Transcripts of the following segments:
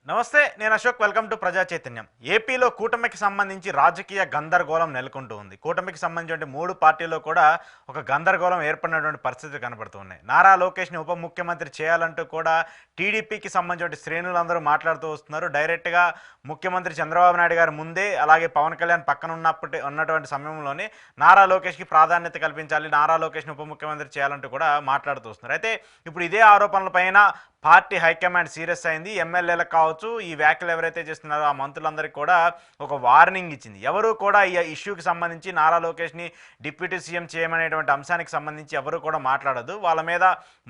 నమస్తే, నేను Ashok. Welcome to ప్రజా చైతన్యం. ఏపీలో కూటమికి సంబంధించి రాజకీయ గందరగోళం నెలకొంటూ ఉంది. కూటమికి సంబంధించిన 3 పార్టీల్లో కూడా ఒక గందరగోళం ఏర్పడినటువంటి పరిస్థితులు కనబడుతున్నాయి. నారా లోకేష్ని ఉప ముఖ్యమంత్రి చేయాలంటూ కూడా టీడీపీకి సంబంధించిన శ్రేణులందరూ మాట్లాడుతూ వస్తున్నారు. డైరెక్ట్గా ముఖ్యమంత్రి చంద్రబాబు నాయుడు గారు ముందే, అలాగే పవన్ కళ్యాణ్ పక్కన ఉన్నటువంటి సమయంలోనే నారా లోకేష్కి ప్రాధాన్యత కల్పించాలి, నారా లోకేష్ని ఉప ముఖ్యమంత్రి చేయాలంటూ కూడా మాట్లాడుతూ వస్తున్నారు. అయితే ఇప్పుడు ఇదే ఆరోపణలపైన పార్టీ హైకమాండ్ సీరియస్ అయింది. ఎమ్మెల్యేలకు కావచ్చు, ఈ వ్యాఖ్యలు ఎవరైతే చేస్తున్నారో ఆ మంత్రులందరికీ కూడా ఒక వార్నింగ్ ఇచ్చింది. ఎవరు కూడా ఈ ఇష్యూకి సంబంధించి నారా లోకేష్ని డిప్యూటీ సీఎం చేయమనేటువంటి అంశానికి సంబంధించి ఎవరు కూడా మాట్లాడదు. వాళ్ళ మీద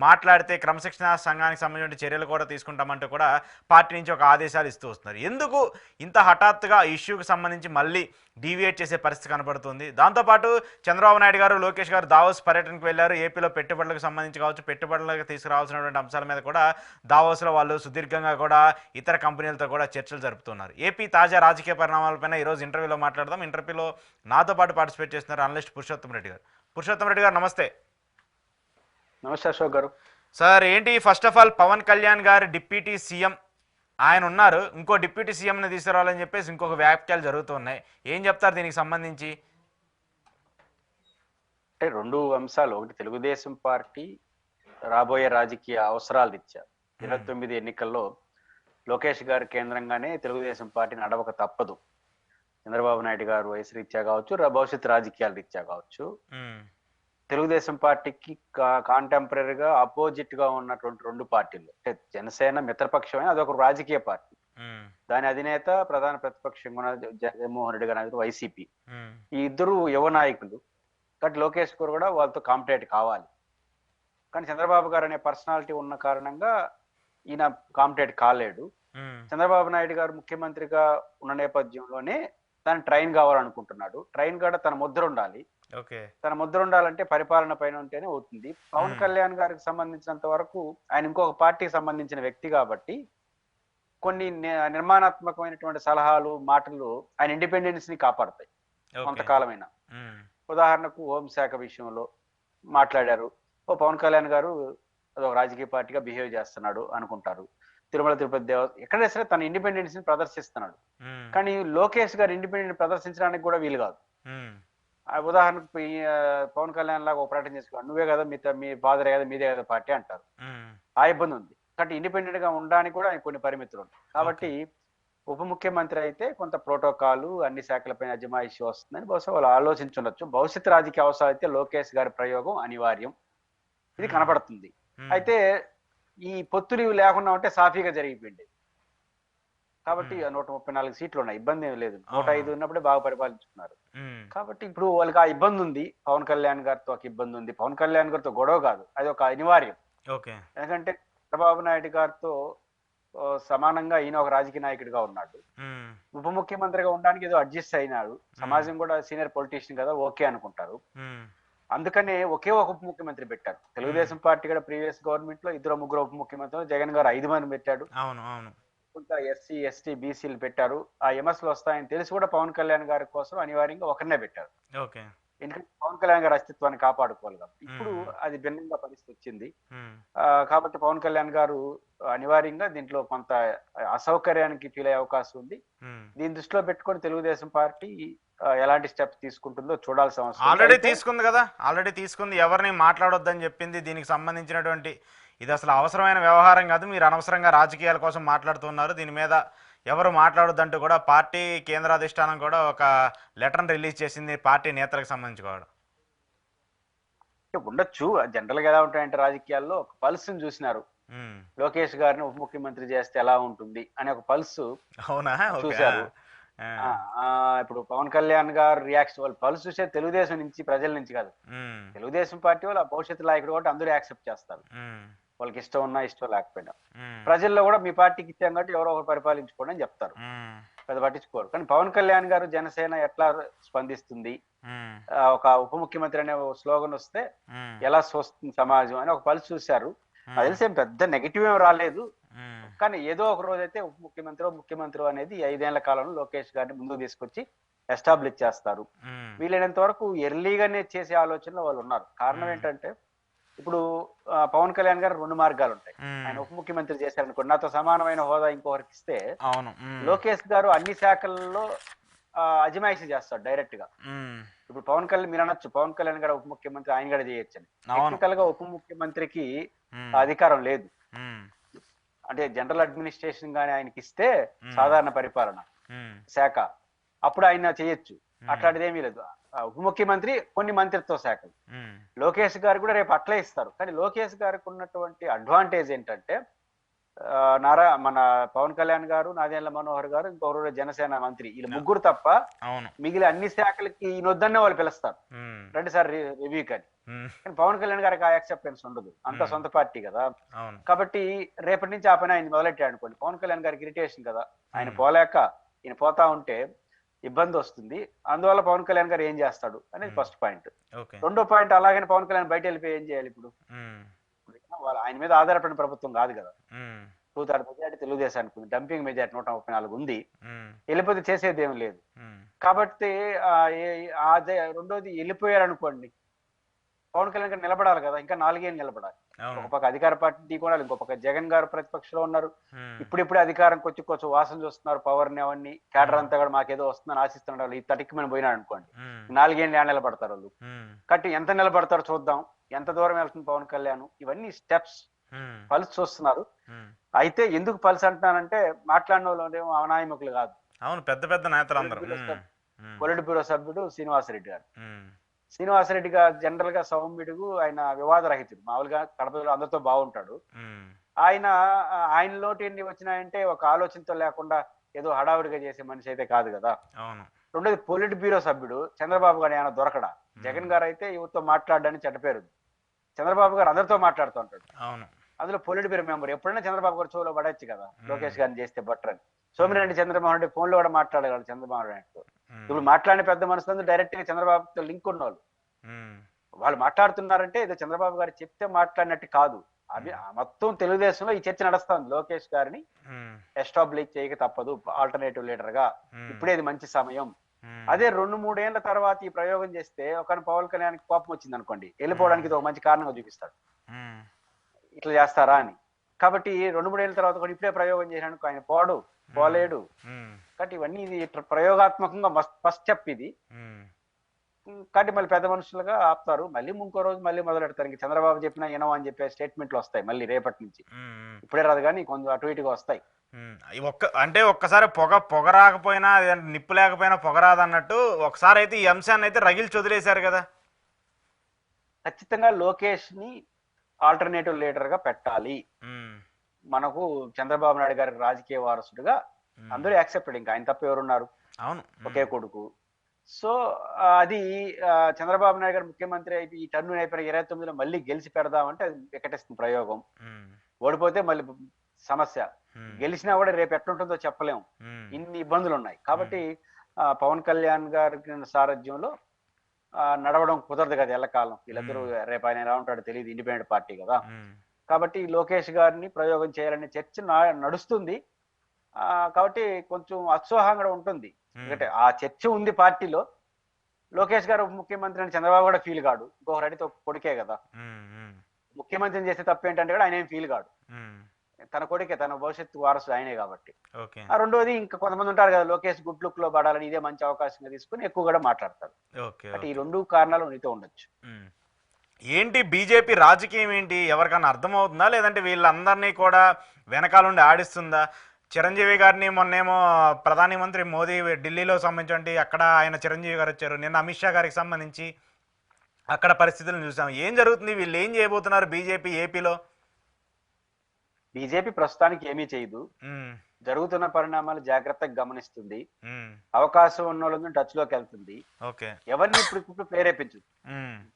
మాట్లాడితే క్రమశిక్షణ సంఘానికి సంబంధించిన చర్యలు కూడా తీసుకుంటామంటూ కూడా పార్టీ నుంచి ఒక ఆదేశాలు ఇస్తూ వస్తున్నారు. ఎందుకు ఇంత హఠాత్తుగా ఈ ఇష్యూకి సంబంధించి మళ్ళీ డీవియేట్ చేసే పరిస్థితి కనబడుతుంది? దాంతోపాటు చంద్రబాబు నాయుడు గారు, లోకేష్ గారు దావోస్ పర్యటనకు వెళ్ళారు. ఏపీలో పెట్టుబడులకు సంబంధించి కావచ్చు, పెట్టుబడులకు తీసుకురావాల్సినటువంటి అంశాల మీద కూడా దావోస్లో వాళ్ళు సుదీర్ఘంగా కూడా ఇతర కంపెనీలతో కూడా చర్చలు జరుపుతున్నారు. ఏపీ తాజా రాజకీయ పరిణామాలపైన ఈరోజు ఇంటర్వ్యూలో మాట్లాడదాం. ఇంటర్వ్యూలో నాతో పాటు పార్టిసిపేట్ చేస్తున్నారు అనలిస్ట్ పురుషోత్తం రెడ్డి గారు. పురుషోత్తం రెడ్డి గారు, నమస్తే. నమస్తే అశోక్ గారు. సార్, ఏంటి first of all Pawan Kalyan garu deputy CM ఆయన ఉన్నారు, ఇంకో డిప్యూటీ సీఎంని తీసుకురావాలని చెప్పేసి ఇంకొక వ్యాఖ్యలు జరుగుతున్నాయి. ఏం చెప్తారు దీనికి సంబంధించి? అంటే రెండు అంశాలు. ఒకటి, తెలుగుదేశం పార్టీ రాబోయే రాజకీయ అవసరాలు రీత్యా 29 ఎన్నికల్లో లోకేష్ గారి కేంద్రంగానే తెలుగుదేశం పార్టీ నడవక తప్పదు. చంద్రబాబు నాయుడు గారు వయసు రీత్యా కావచ్చు, భవిష్యత్ రాజకీయాల రీత్యా కావచ్చు, తెలుగుదేశం పార్టీకి కాంటెంపరీగా అపోజిట్ గా ఉన్నటువంటి రెండు పార్టీలు, అంటే జనసేన మిత్రపక్షమైన అదొక రాజకీయ పార్టీ, దాని అధినేత ప్రధాన ప్రతిపక్షంగా ఉన్న జగన్మోహన్ రెడ్డి గారు వైసీపీ. ఈ ఇద్దరు యువ నాయకులు కాబట్టి లోకేష్ గారు కూడా వాళ్ళతో కాంపిటేట్ కావాలి. కానీ చంద్రబాబు గారు అనే పర్సనాలిటీ ఉన్న కారణంగా ఈయన కాంపిటేట్ కాలేడు. చంద్రబాబు నాయుడు గారు ముఖ్యమంత్రిగా ఉన్న నేపథ్యంలోనే తను ట్రైన్ కావాలనుకుంటున్నాడు. ట్రైన్ కూడా తన ముద్ర ఉండాలి. తన ముద్ర ఉండాలంటే పరిపాలన పైన ఉంటేనే అవుతుంది. పవన్ కళ్యాణ్ గారికి సంబంధించినంత వరకు ఆయన ఇంకొక పార్టీకి సంబంధించిన వ్యక్తి కాబట్టి కొన్ని నిర్మాణాత్మకమైనటువంటి సలహాలు, మాటలు ఆయన ఇండిపెండెన్స్ ని కాపాడతాయి కొంతకాలమైనా. ఉదాహరణకు హోంశాఖ విషయంలో మాట్లాడారు, పవన్ కళ్యాణ్ గారు అదొక రాజకీయ పార్టీగా బిహేవ్ చేస్తున్నాడు అనుకుంటారు. తిరుమల తిరుపతి ఎక్కడైనా సరే తన ఇండిపెండెన్స్ ని ప్రదర్శిస్తున్నాడు. కానీ లోకేష్ గారు ఇండిపెండెన్స్ ప్రదర్శించడానికి కూడా వీలు కాదు. ఉదాహరణకు పవన్ కళ్యాణ్ లాగా ఒక ప్రకటన చేసుకోవాలి, నువ్వే కదా మీ ఫాదరే కదా మీదే కదా పార్టీ అంటారు. ఆ ఇబ్బంది ఉంది. కాబట్టి ఇండిపెండెంట్ గా ఉండడానికి కూడా కొన్ని పరిమితులు ఉన్నాయి. కాబట్టి ఉప ముఖ్యమంత్రి అయితే కొంత ప్రోటోకాలు అన్ని శాఖలపైన అజమాయిషి వస్తుందని బహుశా వాళ్ళు ఆలోచించుండొచ్చు. భవిష్యత్ రాజకీయ అవసరాలు అయితే లోకేష్ గారి ప్రయోగం అనివార్యం, ఇది కనపడుతుంది. అయితే ఈ పొత్తులు లేకుండా ఉంటే సాఫీగా జరిగిపోయింది. కాబట్టి 134 సీట్లు ఉన్నాయి, ఇబ్బంది ఏమి లేదు. 105 ఉన్నప్పుడే బాగా పరిపాలించుకున్నారు. కాబట్టి ఇప్పుడు వాళ్ళకి ఆ ఇబ్బంది ఉంది. పవన్ కళ్యాణ్ గారితో ఒక ఇబ్బంది ఉంది. పవన్ కళ్యాణ్ గారితో గొడవ కాదు, అది ఒక అనివార్యం. ఎందుకంటే చంద్రబాబు నాయుడు గారితో సమానంగా ఈయన ఒక రాజకీయ నాయకుడిగా ఉన్నాడు. ఉప ముఖ్యమంత్రిగా ఉండడానికి ఏదో అడ్జస్ట్ అయినాడు. సమాజం కూడా సీనియర్ పొలిటీషియన్ కదా, ఓకే అనుకుంటారు. అందుకనే ఒకే ఒక ఉప ముఖ్యమంత్రి పెట్టారు. తెలుగుదేశం పార్టీ కూడా ప్రీవియస్ గవర్నమెంట్ లో 2-3 ఉప ముఖ్యమంత్రులు, జగన్ గారు 5 మంది పెట్టాడు. కొంత ఎస్సీ ఎస్టీ బీసీలు పెట్టారు. ఆ ఎంఎస్లు వస్తాయని తెలిసి కూడా పవన్ కళ్యాణ్ గారి కోసం అనివార్యంగా ఒకరినే పెట్టారు. ఎందుకంటే పవన్ కళ్యాణ్ గారి అస్తిత్వాన్ని కాపాడుకోవాలి కాబట్టి. ఇప్పుడు అది భిన్నంగా పరిస్థితి వచ్చింది. కాబట్టి పవన్ కళ్యాణ్ గారు అనివార్యంగా దీంట్లో కొంత అసౌకర్యానికి ఫీల్ అయ్యే అవకాశం ఉంది. దీని దృష్టిలో పెట్టుకొని తెలుగుదేశం పార్టీ ఎలాంటి స్టెప్స్ తీసుకుంటుందో చూడాల్సిన అవసరం. ఆల్రెడీ తీసుకుంది కదా, ఆల్రెడీ తీసుకుంది. ఎవరిని మాట్లాడొద్దని చెప్పింది. దీనికి సంబంధించినటువంటి ఇది అసలు అవసరమైన వ్యవహారం కాదు, మీరు అనవసరంగా రాజకీయాల కోసం మాట్లాడుతున్నారు, దీని మీద ఎవరు మాట్లాడొద్దంటూ కూడా పార్టీ కేంద్రాధిష్టానం కూడా ఒక లెటర్ని రిలీజ్ చేసింది పార్టీ నేతలకు సంబంధించి కూడా. ఉండొచ్చు. జనరల్ గా ఎలా ఉంటాయంటే రాజకీయాల్లో ఒక పల్స్ చూసినారు. లోకేష్ గారిని ఉప ముఖ్యమంత్రి చేస్తే ఎలా ఉంటుంది అనే ఒక పల్స్ చూశారు. ఇప్పుడు పవన్ కళ్యాణ్ గారు రియాక్షన్, వాళ్ళు పల్స్ చూసే తెలుగుదేశం నుంచి, ప్రజల నుంచి కాదు. తెలుగుదేశం పార్టీ వాళ్ళు భవిష్యత్తు నాయకుడు కాబట్టి అందరూ యాక్సెప్ట్ చేస్తారు, వాళ్ళకి ఇష్టం ఉన్నా ఇష్టం లేకపోయినా. ప్రజల్లో కూడా మీ పార్టీకి ఇచ్చాం కాబట్టి ఎవరో ఒకరు పరిపాలించుకోండి అని చెప్తారు, పెద్ద పట్టించుకోరు. కానీ పవన్ కళ్యాణ్ గారు జనసేన ఎట్లా స్పందిస్తుంది, ఒక ఉప ముఖ్యమంత్రి అనే స్లోగన్ వస్తే ఎలా చూస్తుంది సమాజం అని ఒక పల్స్ చూశారు. అది తెలిసి పెద్ద నెగిటివ్ ఏం రాలేదు. కానీ ఏదో ఒక రోజు అయితే ఉప ముఖ్యమంత్రి అనేది 5 ఏళ్ల కాలంలో లోకేష్ గారిని ముందుకు తీసుకొచ్చి ఎస్టాబ్లిష్ చేస్తారు. వీలైనంత వరకు ఎర్లీగానే చేసే ఆలోచనలో వాళ్ళు ఉన్నారు. కారణం ఏంటంటే ఇప్పుడు పవన్ కళ్యాణ్ గారు 2 మార్గాలు ఉంటాయి. ఉమ్, ఆయన ఉప ముఖ్యమంత్రి చేశారనుకోండి, నాతో సమానమైన హోదా ఇంకొకరికి ఇస్తే, అవును. ఉమ్, లోకేష్ గారు అన్ని శాఖల్లో అజమాయిషీ చేస్తాడు డైరెక్ట్ గా. ఉమ్, ఇప్పుడు పవన్ కళ్యాణ్ మీరు అనొచ్చు, పవన్ కళ్యాణ్ గారు ఉప ముఖ్యమంత్రి, ఆయన కూడా చేయొచ్చని. అవును. టెక్నికల్ గా ఉప ముఖ్యమంత్రికి ఉమ్, అధికారం లేదు. ఉమ్, అంటే జనరల్ అడ్మినిస్ట్రేషన్ గానీ ఆయనకి ఇస్తే, ఉమ్, సాధారణ పరిపాలన ఉమ్, శాఖ, అప్పుడు ఆయన చేయొచ్చు. ఉమ్, అట్లాంటిది ఏమీ లేదు. ఉప ముఖ్యమంత్రి కొన్ని మంత్రిత్వ శాఖలు. ఉమ్, లోకేష్ గారు కూడా రేపు అట్లే ఇస్తారు. కానీ లోకేష్ గారికి ఉన్నటువంటి అడ్వాంటేజ్ ఏంటంటే, మన పవన్ కళ్యాణ్ గారు, నాదెండ్ల మనోహర్ గారు, ఇంకొకరు జనసేన మంత్రి, వీళ్ళు ముగ్గురు తప్ప అవును. మిగిలిన అన్ని శాఖలకి ఈయనొద్దన్నే వాళ్ళు పిలుస్తారు, ఉమ్, రండి సార్ రివ్యూ కానీ. ఉమ్, కానీ పవన్ కళ్యాణ్ గారికి ఆ యాక్సెప్టెన్స్ ఉండదు, అంత సొంత పార్టీ కదా. అవును. కాబట్టి రేపటి నుంచి ఆ పని ఆయన మొదలెట్టాడు అనుకోండి, పవన్ కళ్యాణ్ గారికి ఇరిటేషన్ కదా, ఆయన పోలేక ఈయన పోతా ఉంటే ఇబ్బంది వస్తుంది. అందువల్ల పవన్ కళ్యాణ్ గారు ఏం చేస్తాడు అనేది ఫస్ట్ పాయింట్. ఓకే. రెండో పాయింట్, అలాగని పవన్ కళ్యాణ్ బయట వెళ్ళిపోయి ఏం చేయాలి ఇప్పుడు? ఉమ్, వాళ్ళు ఆయన మీద ఆధారపడిన ప్రభుత్వం కాదు కదా. ఉమ్, 2/3 మెజార్టీ తెలుగుదేశానికి ఉంది, డంపింగ్ మెజార్టీ 134 ఉంది. ఉమ్, వెళ్ళిపోతే చేసేది ఏం లేదు. ఉమ్, కాబట్టి అదే రెండోది, వెళ్ళిపోయారనుకోండి, పవన్ కళ్యాణ్ గారు నిలబడాలి కదా, ఇంకా 4 ఏళ్ళు నిలబడాలి. అవును. ఒక పక్క అధికార పార్టీ కూడా, ఇంకో పక్క జగన్ గారు ప్రతిపక్షంలో ఉన్నారు. ఉమ్, ఇప్పుడిప్పుడే అధికారం కొంచెం వాసన చూస్తున్నారు, పవర్ ని అవన్నీ, కేడర్ అంతా కూడా మాకేదో వస్తుందని ఆశిస్తున్నారు. ఈ తటికి మనం పోయినాడు అనుకోండి, ఉమ్, 4 ఏళ్ళు నిలబడతారు వాళ్ళు. ఉమ్, కాబట్టి ఎంత నిలబడతారో చూద్దాం, ఎంత దూరం వెళ్తుంది పవన్ కళ్యాణ్, ఇవన్నీ స్టెప్స్ ఉమ్, పల్స్ చూస్తున్నారు. ఉమ్, అయితే ఎందుకు పల్స్ అంటున్నానంటే, మాట్లాడిన వాళ్ళు ఏమో అనాయకులు కాదు. అవును. పెద్ద పెద్ద నేతలు అందరూ. పొలిట్ బ్యూరో సభ్యుడు శ్రీనివాసరెడ్డి గారు. ఉమ్, శ్రీనివాసరెడ్డి గారు జనరల్ గా సౌమ్యుడు, ఆయన వివాద రహితుడు, మామూలుగా కడపలో అందరితో బాగుంటాడు. ఉమ్, ఆయనలోటి ఎన్ని వచ్చినాయంటే, ఒక ఆలోచనతో లేకుండా ఏదో హడావుడిగా చేసే మనిషి అయితే కాదు కదా. అవును. రెండోది, పొలిట్ బ్యూరో సభ్యుడు చంద్రబాబు గారు ఆయన దొరకడా. జగన్ గారు అయితే యువతతో మాట్లాడడానికి చెడ్డ పేరు, చంద్రబాబు గారు అందరితో మాట్లాడుతూ ఉంటాడు. అవును. అందులో పొలిట్ బ్యూరో మెంబర్. ఎప్పుడైనా చంద్రబాబు గారు చెవులో పడచ్చు కదా, లోకేష్ గారిని చేస్తే బెటర్ అని. సోమిరెడ్డి చంద్రమోహన్ రెడ్డి ఫోన్ లో కూడా మాట్లాడగలరు చంద్రబాబు నాయుడుతో. ఇప్పుడు మాట్లాడిన పెద్ద మనుషులందరూ డైరెక్ట్ గా చంద్రబాబుతో లింక్ ఉన్నవాళ్ళు. ఉమ్, వాళ్ళు మాట్లాడుతున్నారంటే ఏదో చంద్రబాబు గారు చెప్తే మాట్లాడినట్టు కాదు. అది మొత్తం తెలుగుదేశంలో ఈ చర్చ నడుస్తుంది. లోకేష్ గారిని ఉమ్, ఎస్టాబ్లిష్ చేయక తప్పదు ఆల్టర్నేటివ్ లీడర్ గా, ఇప్పుడే ఇది మంచి సమయం. ఉమ్, అదే 2-3 ఏళ్ల తర్వాత ఈ ప్రయోగం చేస్తే, ఒక పవన్ కళ్యాణ్ కోపం వచ్చింది అనుకోండి, వెళ్ళిపోవడానికి ఇది ఒక మంచి కారణంగా చూపిస్తాడు, ఉమ్, ఇట్లా చేస్తారా అని. కాబట్టి 2-3 ఏళ్ల తర్వాత కూడా ఇప్పుడే ప్రయోగం చేసినాడు, ఆయన పోలేడు. ఉమ్, కాబట్టి ఇవన్నీ ఇది ప్రయోగాత్మకంగా ఫస్ట్ స్టెప్ ఇది. ఉమ్, కాబట్టి మళ్ళీ పెద్ద మనుషులుగా ఆపుతారు, మళ్ళీ ఇంకో రోజు మళ్ళీ మొదలెడతారు. ఇంక చంద్రబాబు చెప్పినా వినవు అని చెప్పే స్టేట్మెంట్లు వస్తాయి మళ్ళీ రేపటి నుంచి. ఉమ్, ఇప్పుడే రాదు కానీ కొంచెం అటు ఇటుగా వస్తాయి. అంటే ఒక్కసారి పొగ రాకపోయినా, నిప్పు లేకపోయినా పొగ రాదన్నట్టు ఒకసారి అయితే ఈ అంశాన్ని అయితే రగిల్చి వదిలేశారు కదా. ఖచ్చితంగా లోకేష్ ని ఆల్టర్నేటివ్ లీడర్ గా పెట్టాలి. ఉమ్, మనకు చంద్రబాబు నాయుడు గారి రాజకీయ వారసుడుగా అందరూ యాక్సెప్టెడ్, ఇంకా ఆయన తప్ప ఎవరున్నారు, అవును. ఒకే కొడుకు. సో అది చంద్రబాబు నాయుడు గారు ముఖ్యమంత్రి అయిపోయి ఈ టర్న్ అయిపోయిన 29లో మళ్ళీ గెలిచి పెడదామంటే అది వికటిస్తుంది ప్రయోగం. ఓడిపోతే మళ్ళీ సమస్య, గెలిచినా కూడా రేపు ఎట్లుంటుందో చెప్పలేము, ఇన్ని ఇబ్బందులు ఉన్నాయి. కాబట్టి పవన్ కళ్యాణ్ గారి సారథ్యంలో నడవడం కుదరదు కదా ఎల్లకాలం. వీళ్ళందరూ రేపు ఆయన ఎలా ఉంటాడో తెలియదు, ఇండిపెండెంట్ పార్టీ కదా. కాబట్టి లోకేష్ గారిని ప్రయోగం చేయాలనే చర్చ నడుస్తుంది. కాబట్టి కొంచెం ఉత్సాహంగా ఉంటుంది, ఎందుకంటే ఆ చర్చ ఉంది పార్టీలో. లోకేష్ గారు ముఖ్యమంత్రి అని చంద్రబాబు కూడా ఫీల్ కాడు, ఇంకొక రెడీతో కొడుకే కదా. ముఖ్యమంత్రిని చేస్తే తప్పేంటంటే కూడా ఆయన ఏం ఫీల్ కాడు, తన కొడుకే, తన భవిష్యత్తు వారసుడు ఆయనే కాబట్టి. రెండోది, ఇంకా కొంతమంది ఉంటారు కదా, లోకేష్ గుడ్ లుక్ లో పడాలని ఇదే మంచి అవకాశంగా తీసుకుని ఎక్కువ కూడా మాట్లాడతారు. అంటే ఈ 2 కారణాలు నీతో ఉండొచ్చు. ఏంటి బీజేపీ రాజకీయం ఏంటి, ఎవరికన్నా అర్థమవుతుందా, లేదంటే వీళ్ళందరినీ కూడా వెనకాలండి ఆడిస్తుందా? చిరంజీవి గారిని మొన్నేమో ప్రధాని మంత్రి మోదీ ఢిల్లీలో సంబంధించి అక్కడ ఆయన చిరంజీవి గారు వచ్చారు, నిన్న అమిత్ షా గారికి సంబంధించి అక్కడ పరిస్థితులను చూసాం. ఏం జరుగుతుంది, వీళ్ళు ఏం చేయబోతున్నారు బీజేపీ ఏపీలో? బీజేపీ ప్రస్తుతానికి ఏమీ చేయదు, జరుగుతున్న పరిణామాలు జాగ్రత్తగా గమనిస్తుంది, అవకాశం ఉన్న వాళ్ళని టచ్ లోకి వెళ్తుంది, ఎవరిని ఇప్పుడు ప్రేరేపించు.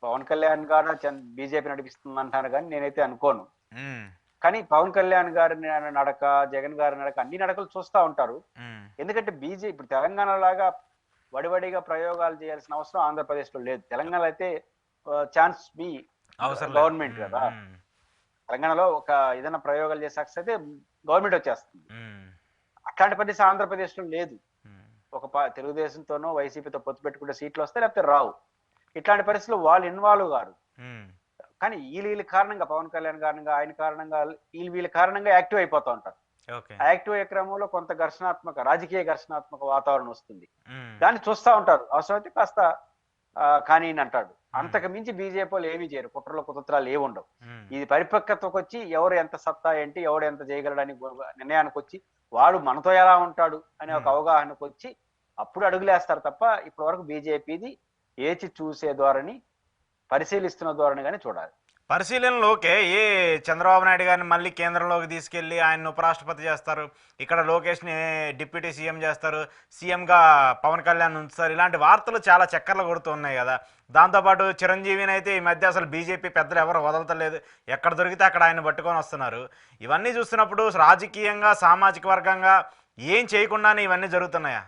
పవన్ కళ్యాణ్ గారు బీజేపీ నడిపిస్తుంది అంటారు కానీ నేనైతే అనుకోను. కానీ పవన్ కళ్యాణ్ గారి నడక, జగన్ గారి నడక, అన్ని నడకలు చూస్తూ ఉంటారు. ఎందుకంటే బీజేపీ ఇప్పుడు తెలంగాణ లాగా వడివడిగా ప్రయోగాలు చేయాల్సిన అవసరం ఆంధ్రప్రదేశ్ లో లేదు. తెలంగాణ అయితే ఛాన్స్ బి గవర్నమెంట్ కదా. తెలంగాణలో ఒక ఏదైనా ప్రయోగాలు చేసే సక్సెస్ అయితే గవర్నమెంట్ వచ్చేస్తుంది. అట్లాంటి పరిస్థితి ఆంధ్రప్రదేశ్ లో లేదు. ఒక తెలుగుదేశంతోనో వైసీపీతో పొత్తు పెట్టుకుంటే సీట్లు వస్తాయి, లేకపోతే రావు. ఇట్లాంటి పరిస్థితుల్లో వాళ్ళు ఇన్వాల్వ్ గారు. కానీ వీళ్ళ కారణంగా పవన్ కళ్యాణ్ కారణంగా ఆయన కారణంగా వీళ్ళ కారణంగా యాక్టివ్ అయిపోతూ ఉంటారు. ఓకే. యాక్టివ్ అయ్యే క్రమంలో కొంత రాజకీయ ఘర్షణాత్మక వాతావరణం వస్తుంది. దాన్ని చూస్తా ఉంటారు. అవసరమైతే కాస్త కానీ అంటాడు. అంతకు మించి బీజేపీ వాళ్ళు ఏమీ చేయరు. కుట్రలు కుతంత్రాలు ఏమి ఉండవు. ఇది పరిపక్వతకు వచ్చి ఎవరు ఎంత సత్తా ఏంటి, ఎవడు ఎంత చేయగలడని నిర్ణయానికి వచ్చి వాడు మనతో ఎలా ఉంటాడు అనే ఒక అవగాహనకు వచ్చి అప్పుడు అడుగులేస్తారు తప్ప ఇప్పటి వరకు బీజేపీది ఏచి చూసే ధోరణి, పరిశీలిస్తున్న ధోరణి కానీ చూడాలి. పరిశీలనలోకే చంద్రబాబు నాయుడు గారిని మళ్ళీ కేంద్రంలోకి తీసుకెళ్లి ఆయన ఉపరాష్ట్రపతి చేస్తారు, ఇక్కడ లోకేష్ని డిప్యూటీ సీఎం చేస్తారు, సీఎంగా పవన్ కళ్యాణ్ ఉంచుతారు, ఇలాంటి వార్తలు చాలా చక్కర్లు కొడుతూ ఉన్నాయి కదా. దాంతోపాటు చిరంజీవిని అయితే ఈ మధ్య అసలు బీజేపీ పెద్దలు ఎవరు వదలతలేదు, ఎక్కడ దొరికితే అక్కడ ఆయన పట్టుకొని వస్తున్నారు. ఇవన్నీ చూస్తున్నప్పుడు రాజకీయంగా సామాజిక వర్గంగా ఏం చేయకుండానే ఇవన్నీ జరుగుతున్నాయా?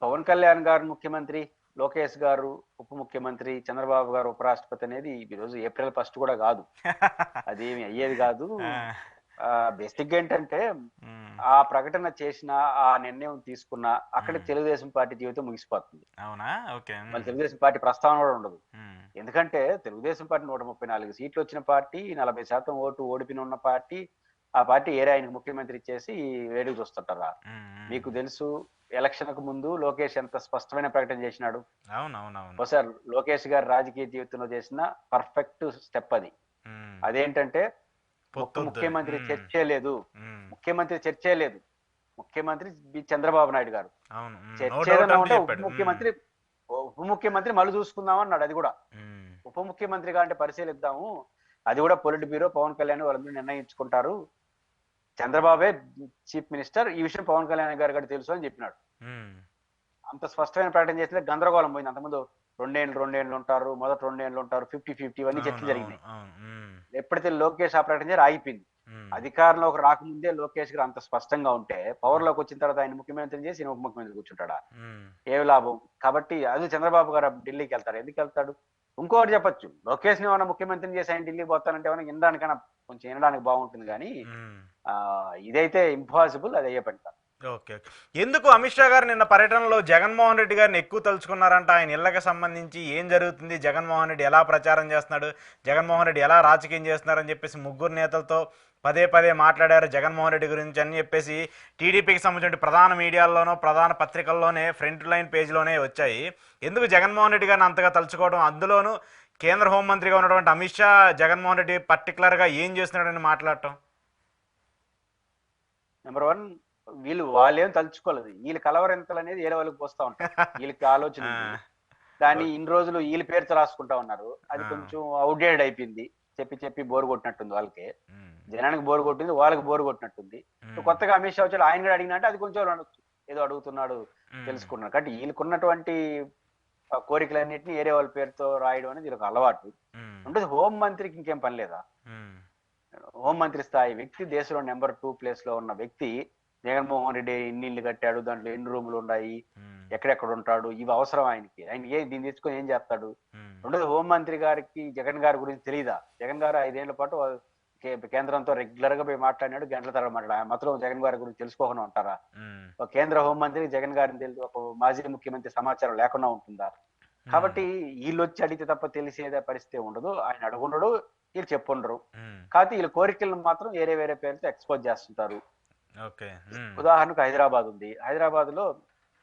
పవన్ కళ్యాణ్ గారు ముఖ్యమంత్రి, లోకేష్ గారు ఉప ముఖ్యమంత్రి, చంద్రబాబు గారు ఉపరాష్ట్రపతి అనేది ఈ రోజు ఏప్రిల్ 1 కూడా కాదు. అదేమి అయ్యేది కాదు. బేసిక్ ఏంటంటే ఆ ప్రకటన చేసిన, ఆ నిర్ణయం తీసుకున్న అక్కడ తెలుగుదేశం పార్టీ జీవితం ముగిసిపోతుంది. అవునా? ఓకే. మళ్ళీ తెలుగుదేశం పార్టీ ప్రస్తావన కూడా ఉండదు. ఎందుకంటే తెలుగుదేశం పార్టీ 134 సీట్లు వచ్చిన పార్టీ, 40% ఓటు ఓడిపిన ఉన్న పార్టీ. ఆ పార్టీ ఏరే ఆయనకు ముఖ్యమంత్రి ఇచ్చేసి వేడుకు చూస్తుంటారా? మీకు తెలుసు, ఎలక్షన్ కు ముందు లోకేష్ ఎంత స్పష్టమైన ప్రకటన చేసినాడు. ఒకసారి లోకేష్ గారు రాజకీయ జీవితంలో చేసిన పర్ఫెక్ట్ స్టెప్ అది. అదేంటంటే ముఖ్యమంత్రి చర్చే లేదు, ముఖ్యమంత్రి చంద్రబాబు నాయుడు గారు. చర్చ ఏదైనా ఉంటే ఉప ముఖ్యమంత్రి మళ్ళీ చూసుకుందాం అన్నాడు. అది కూడా ఉప ముఖ్యమంత్రిగా అంటే పరిశీలిద్దాము, అది కూడా పొలిట్ బ్యూరో పవన్ కళ్యాణ్ వాళ్ళందరూ నిర్ణయించుకుంటారు, చంద్రబాబే చీఫ్ మినిస్టర్, ఈ విషయం పవన్ కళ్యాణ్ గారు కూడా తెలుసు అని చెప్పినాడు. అంత స్పష్టమైన ప్రకటన చేస్తే గందరగోళం పోయింది. అంతకుముందు 2 ఏళ్ళు ఉంటారు, మొదటి 2 ఏళ్ళు ఉంటారు, 50-50 ఇవన్నీ చర్చలు జరిగినాయి. ఎప్పుడైతే లోకేష్ ఆ ప్రకటన చేసి ఆగిపోయింది. అధికారంలోకి రాకముందే లోకేష్ గారు అంత స్పష్టంగా ఉంటే పవర్ లోకి వచ్చిన తర్వాత ఆయన ముఖ్యమంత్రి చేసి ఉప ముఖ్యమంత్రి కూర్చుంటాడా? ఏ లాభం? కాబట్టి అది చంద్రబాబు గారు ఢిల్లీకి వెళ్తారు. ఎందుకు వెళ్తాడు? ఇంకోటి చెప్పొచ్చు, లోకేష్ ని ఏమైనా ముఖ్యమంత్రిని చేసి ఆయన ఢిల్లీ పోతానంటే ఏమైనా వినడానికైనా కొంచెం వినడానికి బాగుంటుంది, కానీ ఇదైతే ఇంపాసిబుల్, అది అయ్యే పని కాదు. ఓకే. ఎందుకు అమిత్ షా గారు నిన్న పర్యటనలో జగన్మోహన్ రెడ్డి గారిని ఎక్కువ తలుచుకున్నారంట? ఆయన ఇళ్లకు సంబంధించి ఏం జరుగుతుంది, జగన్మోహన్ రెడ్డి ఎలా ప్రచారం చేస్తున్నాడు, జగన్మోహన్ రెడ్డి ఎలా రాజకీయం చేస్తున్నారని చెప్పేసి ముగ్గురు నేతలతో పదే మాట్లాడారు జగన్మోహన్ రెడ్డి గురించి అని చెప్పేసి టీడీపీకి సంబంధించిన ప్రధాన మీడియాల్లోనో ప్రధాన పత్రికల్లోనే ఫ్రంట్ లైన్ పేజీలోనే వచ్చాయి. ఎందుకు జగన్మోహన్ రెడ్డి గారిని అంతగా తలుచుకోవడం, అందులోనూ కేంద్ర హోంమంత్రిగా ఉన్నటువంటి అమిత్ షా జగన్మోహన్ రెడ్డి పర్టికులర్గా ఏం చేస్తున్నాడని మాట్లాడటం? నెంబర్ 1, వాళ్ళేం తలుచుకోలేదు. వీళ్ళు కలవరింతలు అనేది ఏరే వాళ్ళకి పోస్తా ఉంటారు. వీళ్ళకి ఆలోచన ఉంది. దాన్ని ఇన్ని రోజులు వీళ్ళ పేరుతో రాసుకుంటా ఉన్నారు. అది కొంచెం అవుట్డేటెడ్ అయిపోయింది. చెప్పి బోర్ కొట్టినట్టుంది వాళ్ళకి. జనానికి బోర్ కొట్టింది, వాళ్ళకి బోర్ కొట్టినట్టుంది. కొత్తగా అమిత్ షా వచ్చి ఆయన కూడా అడిగినట్టు అది కొంచెం ఏదో అడుగుతున్నాడు, తెలుసుకున్నాడు. కాబట్టి వీళ్ళకున్నటువంటి కోరికలన్నింటినీ ఏరే వాళ్ళ పేరుతో రాయడం అనేది వీళ్ళకి అలవాటు ఉంటుంది. హోంమంత్రికి ఇంకేం పని లేదా? హోంమంత్రి స్థాయి వ్యక్తి, దేశంలో నెంబర్ 2 ప్లేస్ లో ఉన్న వ్యక్తి జగన్మోహన్ రెడ్డి ఎన్ని ఇళ్ళు కట్టాడు, దాంట్లో ఎన్ని రూములు ఉన్నాయి, ఎక్కడెక్కడ ఉంటాడు, ఇవి అవసరం ఆయనకి? ఆయన దీన్ని తెచ్చుకొని ఏం చేస్తాడు? రెండోది, హోంమంత్రి గారికి జగన్ గారి గురించి తెలియదా? జగన్ గారు 5 ఏళ్ల పాటు కేంద్రంతో రెగ్యులర్ గా పోయి మాట్లాడినాడు, గంటల తరబడి మాట్లాడు. ఆయన మాత్రం జగన్ గారి గురించి తెలుసుకోకుండా ఉంటారా? ఒక కేంద్ర హోంమంత్రి జగన్ గారిని తెలుసు, ఒక మాజీ ముఖ్యమంత్రి సమాచారం లేకుండా ఉంటుందా? కాబట్టి వీళ్ళు వచ్చి అడిగితే తప్ప తెలిసేదే పరిస్థితి ఉండదు. ఆయన అడుగుండడు, వీళ్ళు చెప్పుండరు. కాబట్టి వీళ్ళ కోరికలను మాత్రం వేరే పేరుతో ఎక్స్పోజ్ చేస్తుంటారు. ఉదాహరణకు హైదరాబాద్ ఉంది. హైదరాబాద్ లో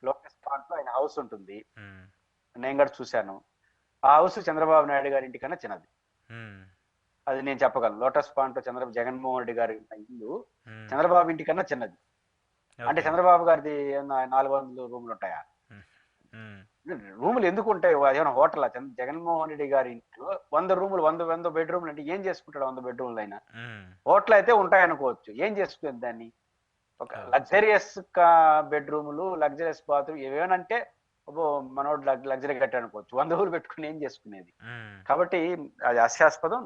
లోకేష్ పాయింట్ లో ఆయన హౌస్ ఉంటుంది. నేను కూడా చూశాను. ఆ హౌస్ చంద్రబాబు నాయుడు గారి ఇంటికన్నా చిన్నది. అది నేను చెప్పగలను. లోటస్ పాయింట్ లో జగన్మోహన్ రెడ్డి గారి ఇల్లు చంద్రబాబు ఇంటికన్నా చిన్నది. అంటే చంద్రబాబు గారిది 400 రూములు ఉంటాయా? రూములు ఎందుకు ఉంటాయి? ఏమైనా హోటల్? జగన్మోహన్ రెడ్డి గారి ఇంట్లో 100 రూములు, 100 బెడ్రూమ్లు అంటే ఏం చేసుకుంటాడు? 100 బెడ్రూమ్లు అయినా హోటల్ అయితే ఉంటాయి అనుకోవచ్చు. ఏం చేసుకునేది దాన్ని? ఒక లగ్జరియస్ బెడ్రూములు, లగ్జరియస్ బాత్రూమ్ ఏమేనంటే మనోడు లగ్జరీ కట్టాడు అనుకోవచ్చు. 100 రూములు పెట్టుకుని ఏం చేసుకునేది? కాబట్టి అది హాస్యాస్పదం.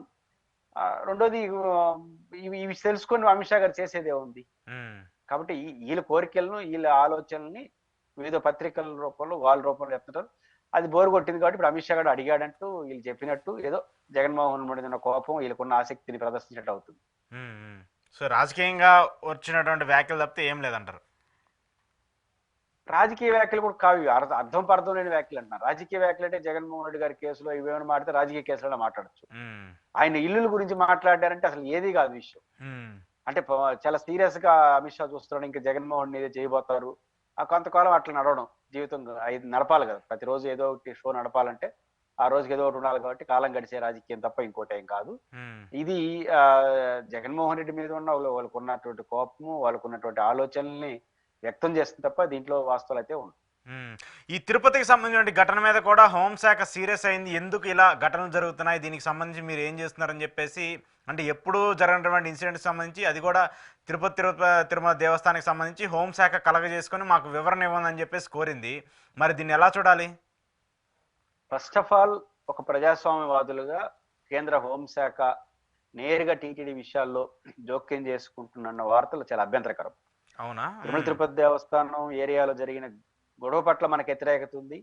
రెండోది, ఇవి తెలుసుకొని అమిత్ షా గారు చేసేదే ఉంది. కాబట్టి వీళ్ళ కోరికలను, వీళ్ళ ఆలోచనల్ని వివిధ పత్రికల రూపంలో, వాళ్ళ రూపంలో చెప్తుంటారు. అది బోరు కొట్టింది కాబట్టి ఇప్పుడు అమిత్ షా గారు అడిగాడంటూ వీళ్ళు చెప్పినట్టు ఏదో జగన్మోహన్ రెడ్డి కోపం, వీళ్ళకున్న ఆసక్తిని ప్రదర్శించినట్టు అవుతుంది. సో రాజకీయంగా వచ్చినటువంటి వ్యాఖ్యలు తప్పితే ఏం లేదంటారు? రాజకీయ వ్యాఖ్యలు కూడా కావు ఇవి. అర్థం పర్థం లేని వ్యాఖ్యలు అంటున్నారు. రాజకీయ వ్యాఖ్యలు అంటే జగన్మోహన్ రెడ్డి గారి కేసులో ఇవేమైనా మాడితే రాజకీయ కేసులో మాట్లాడచ్చు. ఉమ్, ఆయన ఇల్లుల గురించి మాట్లాడారంటే అసలు ఏది కాదు విషయం. ఉమ్, అంటే చాలా సీరియస్ గా అమిత్ షా చూస్తున్నాడు, ఇంకా జగన్మోహన్ ఇదే చేయబోతారు. ఆ కొంతకాలం అట్లా నడవడం జీవితం నడపాలి కదా. ప్రతిరోజు ఏదో ఒకటి షో నడపాలంటే ఆ రోజుకి ఏదో ఒకటి ఉండాలి కాబట్టి కాలం గడిచే రాజకీయం తప్ప ఇంకోటి ఏం కాదు. ఉమ్, ఇది ఆ జగన్మోహన్ రెడ్డి మీద ఉన్న వాళ్ళకు ఉన్నటువంటి కోపము, వాళ్ళకు ఉన్నటువంటి ఆలోచనల్ని వ్యక్తం చేస్తుంది తప్ప దీంట్లో వాస్తవాలు అయితే ఉండవు. ఉమ్. ఈ తిరుపతికి సంబంధించిన ఘటన మీద కూడా హోంశాఖ సీరియస్ అయింది. ఎందుకు ఇలా ఘటనలు జరుగుతున్నాయి, దీనికి సంబంధించి మీరు ఏం చేస్తున్నారని చెప్పేసి, అంటే ఎప్పుడు జరిగినటువంటి ఇన్సిడెంట్కి సంబంధించి అది కూడా తిరుమల దేవస్థానానికి సంబంధించి హోంశాఖ కలగజేసుకొని మాకు వివరణ ఇవ్వండి అని చెప్పేసి కోరింది. మరి దీన్ని ఎలా చూడాలి? ఫస్ట్ ఆఫ్ ఆల్ ఒక ప్రజాస్వామ్యవాదులుగా కేంద్ర హోంశాఖ నేరుగా టీటీడీ విషయాల్లో జోక్యం చేసుకుంటున్న వార్తలు చాలా అభ్యంతరకరం. అవునా? తిరుమల తిరుపతి దేవస్థానం ఏరియాలో జరిగిన గొడవ పట్ల మనకు వ్యతిరేకత ఉంది.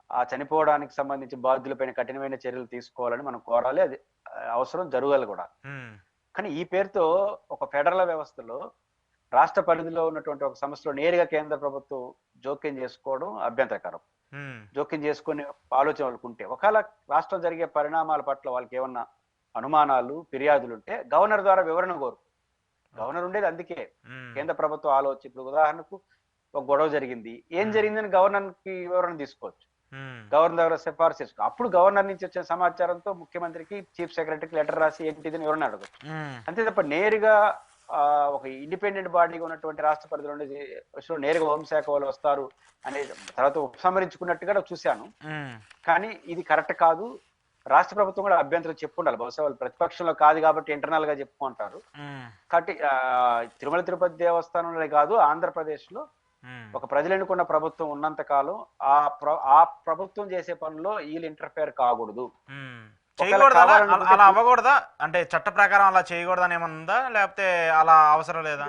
ఆ చనిపోవడానికి సంబంధించి బాధ్యులపైన కఠినమైన చర్యలు తీసుకోవాలని మనం కోరాలి. అది అవసరం, జరగాలి కూడా. ఉమ్, కానీ ఈ పేరుతో ఒక ఫెడరల్ వ్యవస్థలో రాష్ట్ర పరిధిలో ఉన్నటువంటి ఒక సంస్థలో నేరుగా కేంద్ర ప్రభుత్వం జోక్యం చేసుకోవడం అభ్యంతరకరం. ఉమ్, జోక్యం చేసుకునే ఆలోచన వాళ్ళకు ఉంటే, ఒకవేళ రాష్ట్రం జరిగే పరిణామాల పట్ల వాళ్ళకి ఏమన్నా అనుమానాలు, ఫిర్యాదులు ఉంటే గవర్నర్ ద్వారా వివరణ కోరు. గవర్నర్ ఉండేది అందుకే. ఉమ్, కేంద్ర ప్రభుత్వం ఆలోచన, ఇప్పుడు ఉదాహరణకు ఒక గొడవ జరిగింది, ఏం జరిగిందని గవర్నర్ కి వివరణ తీసుకోవచ్చు. ఉమ్, గవర్నర్ దగ్గర సిఫార్సు చేసుకో. అప్పుడు గవర్నర్ నుంచి వచ్చిన సమాచారంతో ముఖ్యమంత్రికి, చీఫ్ సెక్రటరీకి లెటర్ రాసి ఏంటిదని వివరణ అడగచ్చు. ఉమ్, అంతే తప్ప నేరుగా ఒక ఇండిపెండెంట్ బాడీగా ఉన్నటువంటి రాష్ట్ర పరిధిలో ఉండే నేరుగా హోంశాఖ వాళ్ళు వస్తారు అనే తర్వాత ఉపసంహరించుకున్నట్టుగా చూశాను. ఉమ్, కానీ ఇది కరెక్ట్ కాదు. రాష్ట్ర ప్రభుత్వం కూడా అభ్యంతరం చెప్పుండాలి. బహుశా వాళ్ళు ప్రతిపక్షంలో కాదు కాబట్టి ఇంటర్నల్ గా చెప్పుకుంటారు. ఉమ్, కాబట్టి తిరుమల తిరుపతి దేవస్థానంలో కాదు, ఆంధ్రప్రదేశ్ లో ఉమ్, ఒక ప్రజలు ఎన్నుకున్న ప్రభుత్వం ఉన్నంత కాలం ఆ ప్రభుత్వం చేసే పనుల్లో వీళ్ళు ఇంటర్ఫేర్ కాకూడదు. ఉమ్. ఒకవేళ చేయకూడదా? కావాలనుకుంటే అలా అవ్వకూడదా? అంటే చట్ట ప్రకారం అలా చేయకూడదని ఏమన్నా ఉందా, లేకపోతే అలా అవసరం లేదా?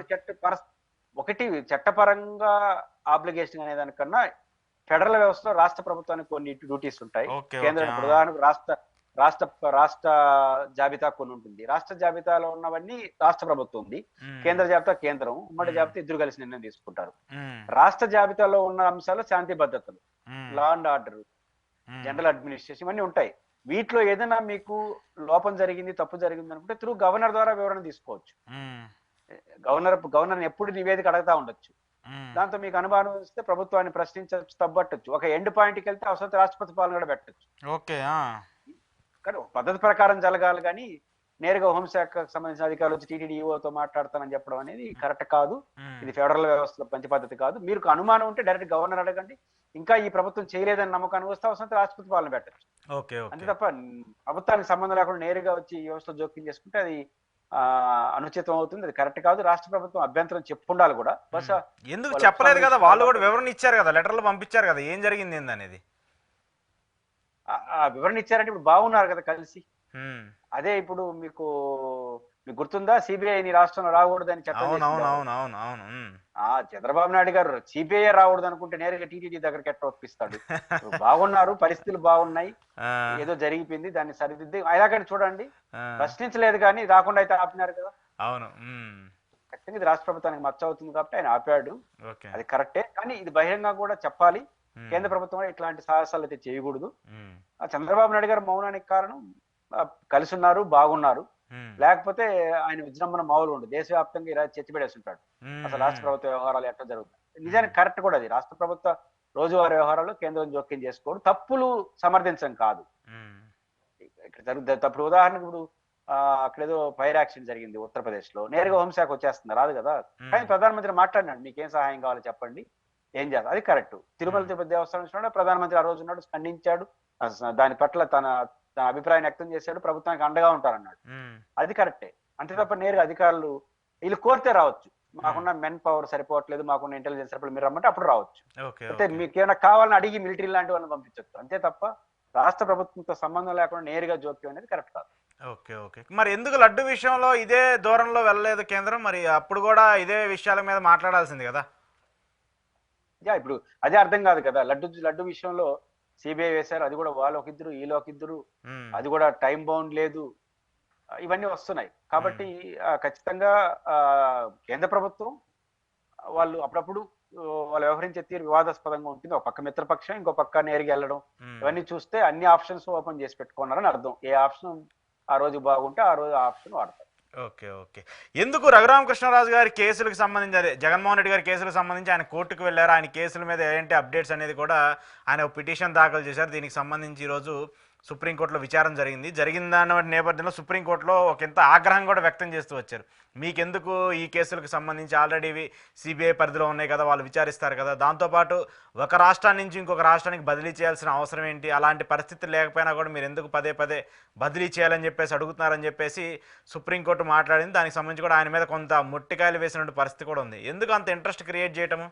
ఒకటి చట్టపరంగా ఆబ్లిగేషన్ అనే దానికన్నా ఫెడరల్ వ్యవస్థలో రాష్ట్ర ప్రభుత్వానికి కొన్ని డ్యూటీస్ ఉంటాయి. ఓకే, కేంద్ర ఓకే, ఆ. ప్రధాన రాష్ట్ర జాబితా కొన్ని ఉంటుంది. రాష్ట్ర జాబితాలో ఉన్నవన్నీ రాష్ట్ర ప్రభుత్వం ఉంది, ఉమ్, కేంద్ర జాబితా కేంద్రం, ఉమ్మడి జాబితా ఇద్దరు కలిసి నిర్ణయం తీసుకుంటారు. ఉమ్, రాష్ట్ర జాబితాలో ఉన్న అంశాలు శాంతి భద్రతలు, um, law and order, um, general administration ఇవన్నీ ఉంటాయి. వీటిలో ఏదైనా మీకు లోపం జరిగింది, తప్పు జరిగింది అనుకుంటే త్రూ గవర్నర్ ద్వారా వివరణ తీసుకోవచ్చు. ఉమ్, గవర్నర్ ఎప్పుడు నివేదిక అడగతా ఉండొచ్చు. ఉమ్, దాంతో మీకు అనుమానం వస్తే ప్రభుత్వాన్ని ప్రశ్నించవచ్చు, తప్పట్టచ్చు. ఒక ఎండ్ పాయింట్కి వెళ్తే అవసరం రాష్ట్రపతి పాలన కూడా పెట్టచ్చు. ఓకే, ఆ. కానీ ఒక పద్ధతి ప్రకారం జరగాలి. కానీ నేరుగా హోంశాఖకు సంబంధించిన అధికారులు వచ్చి టీటీడీ ఈఓతో మాట్లాడతానని చెప్పడం అనేది కరెక్ట్ కాదు. ఉమ్, ఇది ఫెడరల్ వ్యవస్థలో మంచి పద్ధతి కాదు. మీరు అనుమానం ఉంటే డైరెక్ట్ గవర్నర్ అడగండి. ఇంకా ఈ ప్రభుత్వం చేయలేదని నమ్మకానికి వస్తే అవసరం రాష్ట్రపతి పాలన పెట్టచ్చు. ఓకే, అంతే ఓకే. తప్ప ప్రభుత్వానికి సంబంధం లేకుండా నేరుగా వచ్చి ఈ వ్యవస్థలో జోక్యం చేసుకుంటే అది అనుచితం అవుతుంది. అది కరెక్ట్ కాదు. రాష్ట్ర ప్రభుత్వం అభ్యంతరం చెప్పుండాలి కూడా. బహుశా ఎందుకు వాళ్ళు చెప్పలేదు కదా? వాళ్ళు కూడా ఉపసంహరించుకోవాలి. వివరణ ఇచ్చారు కదా, లెటర్లు పంపించారు కదా, ఏం జరిగింది ఏందనేది. ఆ వివరణ ఇచ్చారంటే ఇప్పుడు బాగున్నారు కదా కలిసి. ఉమ్, అదే ఇప్పుడు మీకు గుర్తుందా, సిబిఐ నీ రాష్ట్రంలో రాకూడదని చట్టం అవును, అవును, చేసింది. అవును, అవును, అవును. ఉమ్. చంద్రబాబు నాయుడు గారు సిబిఐ రాకూడదు అనుకుంటే నేరుగా టీటీడీ దగ్గరికి ఎట్లా ఒప్పిస్తాడు? ఇప్పుడు బాగున్నారు, పరిస్థితులు బాగున్నాయి, ఆ, ఏదో జరిగిపోయింది, దాన్ని సరిదిద్ది అలాగని చూడండి. ఆ, ప్రశ్నించలేదు కానీ రాకుండా అయితే ఆపినారు కదా. అవును. ఉమ్, ఖచ్చితంగా ఇది రాష్ట్ర ప్రభుత్వానికి మచ్చ అవుతుంది కాబట్టి ఆయన ఆపాడు. ఓకే. అది కరెక్టే. కానీ ఇది బహిరంగంగా కూడా చెప్పాలి. ఉమ్, కేంద్ర ప్రభుత్వం కూడా ఇట్లాంటి సాహసాలు అయితే చేయకూడదు. ఉమ్, చంద్రబాబు నాయుడు గారు మౌనానికి కారణం కలిసి ఉన్నారు, బాగున్నారు. ఉమ్, లేకపోతే ఆయన విజృంభణ మామూలు ఉండదు. దేశవ్యాప్తంగా ఇలా చర్చ పెడేసి ఉంటాడు. ఉమ్, అసలు రాష్ట్ర ప్రభుత్వ వ్యవహారాలు ఎట్లా జరుగుతాయి. నిజానికి కరెక్ట్ కూడా అది. రాష్ట్ర ప్రభుత్వ రోజువారీ వ్యవహారాల్లో కేంద్రం జోక్యం చేసుకోవడం తప్పులు సమర్థించడం కాదు. ఉమ్, ఇక్కడ జరుగుతుంది తప్పుడు. ఉదాహరణకు ఇప్పుడు అక్కడేదో ఫైర్ యాక్సిడెంట్ జరిగింది ఉత్తరప్రదేశ్ లో, నేరుగా హోంశాఖ వచ్చేస్తుంది, రాదు కదా. కానీ ప్రధానమంత్రి మాట్లాడినాడు, మీకేం సహాయం కావాలో చెప్పండి, ఏం చేస్తారు, అది కరెక్ట్. తిరుమల తిరుపతి దేవస్థానం ప్రధానమంత్రి ఆ రోజు ఉన్నాడు, స్పందించాడు, దాని పట్ల తన అభిప్రాయం వ్యక్తం చేశాడు, ప్రభుత్వానికి అండగా ఉంటారన్నాడు. ఉమ్, అది కరెక్టే. అంతే తప్ప నేరుగా అధికారులు వీళ్ళు కోరితే రావచ్చు. మాకున్న మెన్ పవర్ సరిపోవట్లేదు, మాకున్న ఇంటెలిజెన్స్ సరిపోలేదు, మీరు రమ్మంటే అప్పుడు రావచ్చు. ఓకే, అయితే ఓకే. మీకు ఏమైనా కావాలని అడిగి మిలిటరీ లాంటి వాళ్ళని పంపించవచ్చు. అంతే తప్ప రాష్ట్ర ప్రభుత్వంతో సంబంధం లేకుండా నేరుగా జోక్యం అనేది కరెక్ట్ కాదు. Okay, okay. మరి ఎందుకు లడ్డు విషయంలో ఇదే దూరంలో వెళ్ళలేదు కేంద్రం? మరి అప్పుడు కూడా ఇదే విషయాల మీద మాట్లాడాల్సింది కదా. ఇప్పుడు అదే అర్థం కాదు కదా. లడ్డు విషయంలో సిబిఐ వేశారు, అది కూడా వాళ్ళు ఒకిద్దరు, వీళ్ళు ఒకిద్దరు, ఉమ్, అది కూడా టైం బౌండ్ లేదు, ఇవన్నీ వస్తున్నాయి. కాబట్టి ఖచ్చితంగా కేంద్ర ప్రభుత్వం వాళ్ళు అప్పుడప్పుడు వాళ్ళు వ్యవహరించే తీరు వివాదాస్పదంగా ఉంటుంది. ఒక పక్క మిత్రపక్షం, ఇంకో పక్క నేరుగా వెళ్ళడం, ఉమ్. ఇవన్నీ చూస్తే అన్ని ఆప్షన్స్ ఓపెన్ చేసి పెట్టుకున్నారని అర్థం. ఏ ఆప్షన్ ఆ రోజు బాగుంటే ఆ రోజు ఆ ఆప్షన్ వాడతారు. Okay okay. ఎందుకు రఘురామకృష్ణరాజు గారి కేసులకు సంబంధించి, అదే జగన్మోహన్ రెడ్డి గారి కేసులకు సంబంధించి ఆయన కోర్టుకు వెళ్ళారు, ఆయన కేసుల మీద ఏంటి అప్డేట్స్ అనేది కూడా ఆయన ఒక పిటిషన్ దాఖలు చేశారు. దీనికి సంబంధించి ఈరోజు సుప్రీంకోర్టులో విచారణ జరిగిన దాని నేపథ్యంలో సుప్రీంకోర్టులో ఒక ఇంత ఆగ్రహం కూడా వ్యక్తం చేస్తూ వచ్చారు. మీకెందుకు ఈ కేసులకు సంబంధించి ఆల్రెడీ ఇవి సిబిఐ పరిధిలో ఉన్నాయి కదా, వాళ్ళు విచారిస్తారు కదా, దాంతోపాటు ఒక రాష్ట్రాన్ని నుంచి ఇంకొక రాష్ట్రానికి బదిలీ చేయాల్సిన అవసరం ఏంటి, అలాంటి పరిస్థితులు లేకపోయినా కూడా మీరు ఎందుకు పదే పదే బదిలీ చేయాలని చెప్పేసి అడుగుతున్నారని చెప్పేసి సుప్రీంకోర్టు మాట్లాడింది. దానికి సంబంధించి కూడా ఆయన మీద కొంత మొట్టికాయలు వేసినటువంటి పరిస్థితి కూడా ఉంది. ఎందుకు అంత ఇంట్రెస్ట్ క్రియేట్ చేయటము?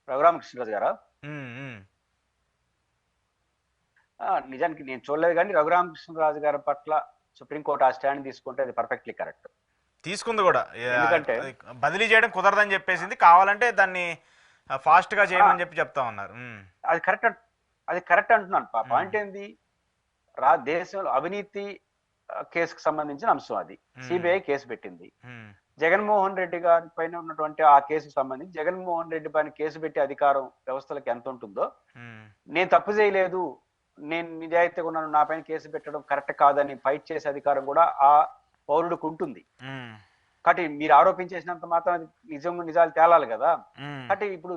రఘురామకృష్ణరాజు గారా? ఉమ్, ఉమ్, నిజానికి నేను చూడలేదు, కానీ రఘురామకృష్ణరాజు గారి పట్ల సుప్రీంకోర్టు ఆ స్టాండ్ తీసుకుంటే అది పర్ఫెక్ట్లీ కరెక్ట్. తీసుకుంది కూడా. ఎందుకంటే బదిలీ చేయడం కుదరదని చెప్పేసింది, కావాలంటే దాన్ని ఫాస్ట్ గా చేయమని చెప్తా ఉన్నారు. అది కరెక్ట్ అంటున్నాను. పాయింట్ ఏంది, దేశంలో అవినీతి కేసుకు సంబంధించిన అంశం అది. సిబిఐ కేసు పెట్టింది. జగన్మోహన్ రెడ్డి గారి పైన ఉన్నటువంటి ఆ కేసుకు సంబంధించి జగన్మోహన్ రెడ్డి పైన కేసు పెట్టే అధికారం వ్యవస్థలకు ఎంత ఉంటుందో, నేను తప్పు చేయలేదు, నేను నిజాయితీగా ఉన్నాను, నా పైన కేసు పెట్టడం కరెక్ట్ కాదని ఫైట్ చేసే అధికారం కూడా ఆ పౌరుడికి ఉంటుంది. కాబట్టి మీరు ఆరోపించేసినంత మాత్రం అది నిజాలు తేలాలి కదా. కాబట్టి ఇప్పుడు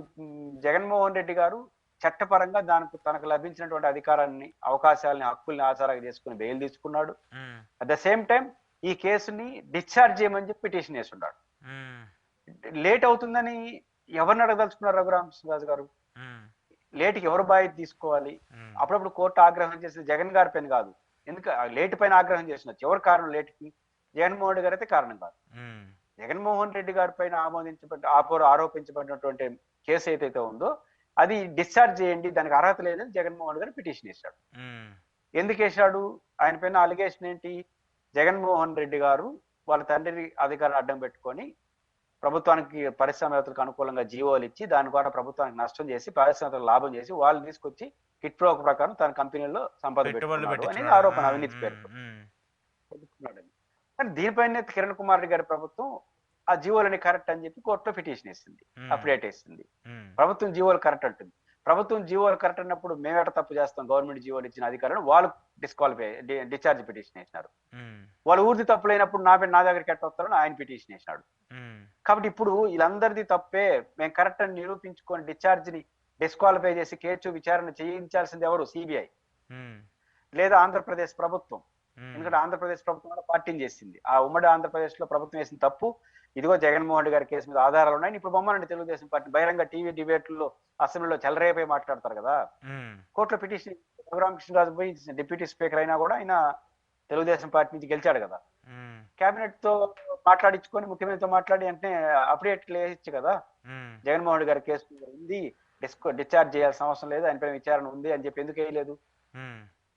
జగన్మోహన్ రెడ్డి గారు చట్టపరంగా తనకు లభించినటువంటి అధికారాన్ని, అవకాశాలని, హక్కుల్ని ఆధారంగా చేసుకుని బెయిల్ తీసుకున్నాడు. అట్ ద సేమ్ టైం ఈ కేసుని డిశ్చార్జ్ చేయమని చెప్పి పిటిషన్ వేసున్నాడు. లేట్ అవుతుందని ఎవరిని అడగదలుచుకున్నారు రఘురామకృష్ణరాజు గారు? లేట్కి ఎవరు బాధ్యత తీసుకోవాలి? అప్పుడప్పుడు కోర్టు ఆగ్రహం చేసిన జగన్ గారి పైన కాదు, ఎందుకు లేట్ పైన ఆగ్రహం చేసినచ్చు. ఎవరు కారణం లేట్కి? జగన్మోహన్ రెడ్డి గారు అయితే కారణం కాదు. జగన్మోహన్ రెడ్డి గారి పైన ఆరోపించబడినటువంటి కేసు ఏదైతే ఉందో అది డిశ్చార్జ్ చేయండి, దానికి అర్హత లేదని జగన్మోహన్ గారు పిటిషన్ వేశాడు. ఎందుకు వేశాడు? ఆయన పైన అలిగేషన్ ఏంటి? జగన్మోహన్ రెడ్డి గారు వాళ్ళ తండ్రి అధికారాన్ని అడ్డం పెట్టుకొని ప్రభుత్వానికి, పరిశ్రమవేత్తలకు అనుకూలంగా జీవోలు ఇచ్చి దాని ద్వారా ప్రభుత్వానికి నష్టం చేసి పారిశ్రామికలకు లాభం చేసి వాళ్ళు తీసుకొచ్చి కిట్ ప్రోక్ ప్రకారం తన కంపెనీలో సంపద పెట్టుకున్నాడు అనేది ఆరోపణ, అవినీతి పేరుతో. కానీ దీనిపైన కిరణ్ కుమార్ రెడ్డి గారి ప్రభుత్వం ఆ జీవోలని కరెక్ట్ అని చెప్పి కోర్టులో పిటిషన్ వేసింది, అప్డేట్ వేసింది. ప్రభుత్వం జీవోలు కరెక్ట్ అంటుంది. ప్రభుత్వం జీవోలు కరెక్ట్ అన్నప్పుడు మేమేట తప్పు చేస్తాం, గవర్నమెంట్ జీవోలు ఇచ్చిన అధికారులు వాళ్ళు డిశ్చార్జ్ పిటిషన్ వేసినారు. వాళ్ళు ఊరిది తప్పు లేనప్పుడు నా దగ్గరికి ఎట్ట వస్తారని ఆయన పిటిషన్ వేసినాడు. కాబట్టి ఇప్పుడు వీళ్ళందరిది తప్పే, మేము కరెక్ట్ అని నిరూపించుకొని డిశ్చార్జ్ ని డిస్క్వాలిఫై చేసి కేసు విచారణ చేయించాల్సింది ఎవరు? సిబిఐ లేదా ఆంధ్రప్రదేశ్ ప్రభుత్వం. ఎందుకంటే ఆంధ్రప్రదేశ్ ప్రభుత్వం కూడా పార్టీని చేసింది. ఆ ఉమ్మడి ఆంధ్రప్రదేశ్ లో ప్రభుత్వం వేసిన తప్పు, ఇదిగో జగన్మోహన్ రెడ్డి గారి కేసు మీద ఆధారాలు ఉన్నాయి. ఇప్పుడు బొమ్మనండి తెలుగుదేశం పార్టీ బహిరంగ టీవీ డిబేట్లలో అసెంబ్లీలో చెలరేపై మాట్లాడతారు కదా. కోర్టులో పిటిషన్ రఘురామకృష్ణరాజు పోయి డిప్యూటీ స్పీకర్ అయినా కూడా ఆయన తెలుగుదేశం పార్టీ నుంచి గెలిచాడు కదా. కేబినెట్ తో మాట్లాడించుకొని ముఖ్యమంత్రితో మాట్లాడి అంటే అప్డేట్ వేయచ్చు కదా. జగన్మోహన్ రెడ్డి గారి కేసు ఉంది, డిశ్చార్జ్ చేయాల్సిన అవసరం లేదు, ఆయన పైన విచారణ ఉంది అని చెప్పి ఎందుకు వేయలేదు?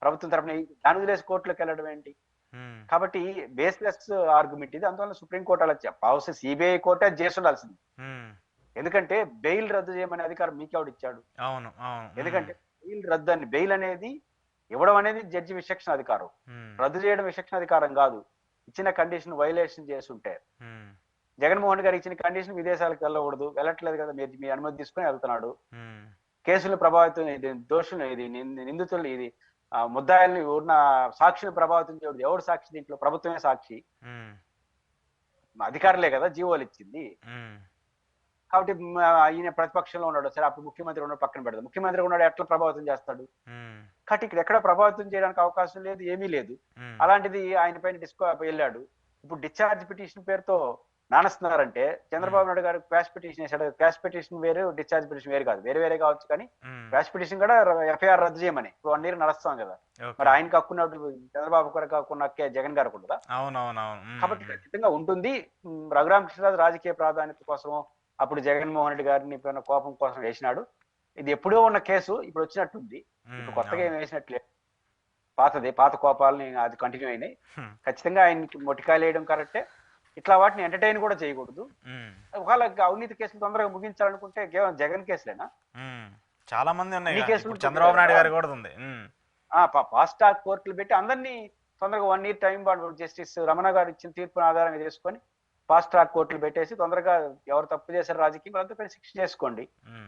ప్రభుత్వం తరఫున దాని వదిలేసి కోర్టులోకి వెళ్ళడం ఏంటి? కాబట్టి బేస్లెస్ ఆర్గ్యుమెంట్ ఇది. అందువల్ల సుప్రీంకోర్టు అలా అవసరం సిబిఐ కోర్టే చేసి ఉండాల్సింది. ఎందుకంటే బెయిల్ రద్దు చేయమనే అధికారం మీకెవడు ఇచ్చాడు? ఎందుకంటే బెయిల్ అనేది ఇవ్వడం అనేది జడ్జి విచక్షణ అధికారం, రద్దు చేయడం విచక్షణ అధికారం కాదు. ఇచ్చిన కండిషన్ వైలేషన్ చేస్తుంటే జగన్మోహన్ గారు ఇచ్చిన కండిషన్ విదేశాలకు వెళ్ళకూడదు, వెళ్ళట్లేదు కదా, మీరు మీ అనుమతి తీసుకుని వెళ్తున్నాడు. కేసులు ప్రభావితం, ఇది దోషులు, ఇది నిందితులు, ఇది ముద్దాయిల్ని ఉన్న సాక్షులు ప్రభావితం చేయదు. ఎవరు సాక్షి దీంట్లో? ప్రభుత్వమే సాక్షి, అధికారులే కదా జీవోలు ఇచ్చింది. కాబట్టి ఈయన ప్రతిపక్షంలో ఉన్నాడు, సరే అప్పుడు ముఖ్యమంత్రి ఉన్నాడు, పక్కన పెడతాడు. ముఖ్యమంత్రి ఉన్నాడు, ఎట్లా ప్రభావితం చేస్తాడు? కాబట్టి ఇక్కడ ఎక్కడ ప్రభావితం చేయడానికి అవకాశం లేదు, ఏమీ లేదు. అలాంటిది ఆయన పైన వెళ్ళాడు. ఇప్పుడు డిశ్చార్జ్ పిటిషన్ పేరుతో నానస్తున్నారంటే చంద్రబాబు నాయుడు గారు క్వాష్ పిటిషన్ వేసాడు. క్వాష్ పిటిషన్ వేరు, డిశ్చార్జ్ పిటిషన్ వేరు కాదు, వేరే కావచ్చు. కానీ క్వాష్ పిటిషన్ కూడా ఎఫ్ఐఆర్ రద్దు చేయమని 1 year నడుస్తాం కదా. మరి ఆయనకు హక్కున్నప్పుడు చంద్రబాబు కూడా హక్కున్న జగన్ గారు ఉండదా? కాబట్టి ఖచ్చితంగా ఉంటుంది. రఘురామకృష్ణరాజు రాజకీయ ప్రాధాన్యత కోసమో అప్పుడు జగన్మోహన్ రెడ్డి గారిని కోపం కోసం వేసినాడు. ఇది ఎప్పుడో ఉన్న కేసు ఇప్పుడు వచ్చినట్టుంది, ఇప్పుడు కొత్తగా ఏం వేసినట్లే, పాత కోపాలని అది కంటిన్యూ అయినాయి. ఖచ్చితంగా ఆయనకి మొటికాయలు వేయడం కరెక్టే. ఇట్లా వాటిని ఎంటర్టైన్ కూడా చేయకూడదు. ఒకవేళ అవినీతి కేసులు తొందరగా ముగించాలనుకుంటే కేవలం జగన్ కేసులేనా? చాలా మంది ఉన్నాయి, చంద్రబాబు నాయుడు గారు కూడా ఉంది. ఫాస్ట్ ట్రాక్ కోర్టులు పెట్టి అందరినీ తొందరగా 1 year టైం జస్టిస్ రమణ గారు ఇచ్చిన తీర్పును ఆధారంగా చేసుకొని ఫాస్ట్ ట్రాక్ కోర్టులు పెట్టేసి తొందరగా ఎవరు తప్పు చేశారు రాజకీయం వాళ్ళంతా పైన శిక్ష చేసుకోండి.